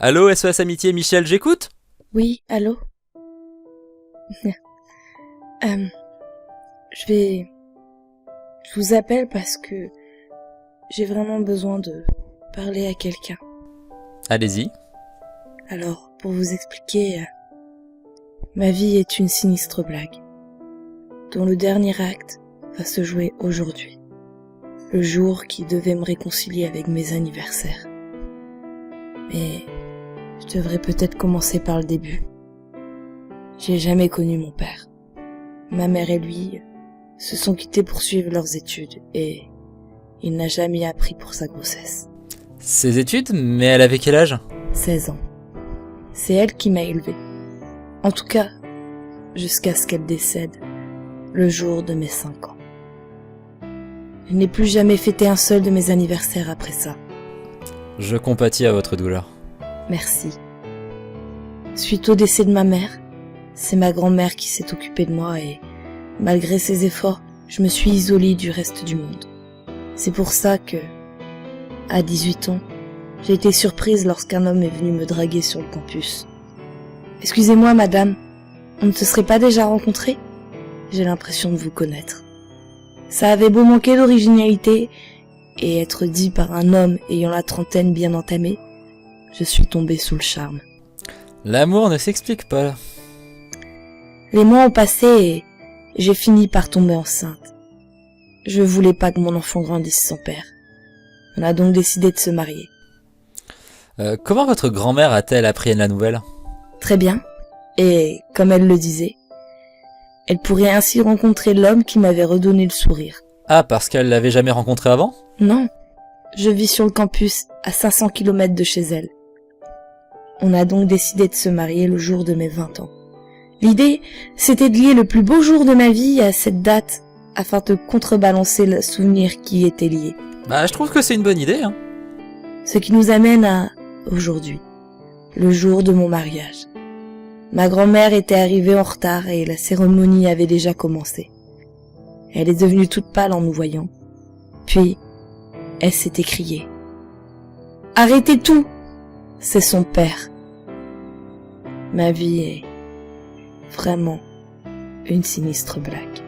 Allô, SOS Amitié, Michel, j'écoute? Oui, allô? Euh, je vais... Je vous appelle parce que j'ai vraiment besoin de parler à quelqu'un. Allez-y. Alors, pour vous expliquer, ma vie est une sinistre blague, dont le dernier acte va se jouer aujourd'hui, le jour qui devait me réconcilier avec mes anniversaires. Mais je devrais peut-être commencer par le début. J'ai jamais connu mon père. Ma mère et lui se sont quittés pour suivre leurs études et il n'a jamais appris pour sa grossesse. Ses études, mais elle avait quel âge? 16 ans. C'est elle qui m'a élevée. En tout cas, jusqu'à ce qu'elle décède, le jour de mes 5 ans. Je n'ai plus jamais fêté un seul de mes anniversaires après ça. Je compatis à votre douleur. Merci. Suite au décès de ma mère, c'est ma grand-mère qui s'est occupée de moi et, malgré ses efforts, je me suis isolée du reste du monde. C'est pour ça que, à 18 ans, j'ai été surprise lorsqu'un homme est venu me draguer sur le campus. « Excusez-moi, madame, on ne se serait pas déjà rencontrés ? J'ai l'impression de vous connaître. » Ça avait beau manquer d'originalité et être dit par un homme ayant la trentaine bien entamée, je suis tombée sous le charme. L'amour ne s'explique pas. Les mois ont passé et j'ai fini par tomber enceinte. Je voulais pas que mon enfant grandisse sans père. On a donc décidé de se marier. Comment votre grand-mère a-t-elle appris la nouvelle? Très bien. Et, comme elle le disait, elle pourrait ainsi rencontrer l'homme qui m'avait redonné le sourire. Ah, parce qu'elle l'avait jamais rencontré avant? Non. Je vis sur le campus, à 500 km de chez elle. On a donc décidé de se marier le jour de mes 20 ans. L'idée, c'était de lier le plus beau jour de ma vie à cette date, afin de contrebalancer le souvenir qui y était lié. Bah, je trouve que c'est une bonne idée, hein. Ce qui nous amène à aujourd'hui, le jour de mon mariage. Ma grand-mère était arrivée en retard et la cérémonie avait déjà commencé. Elle est devenue toute pâle en nous voyant. Puis, elle s'est écriée. « Arrêtez tout! C'est son père. » Ma vie est vraiment une sinistre blague.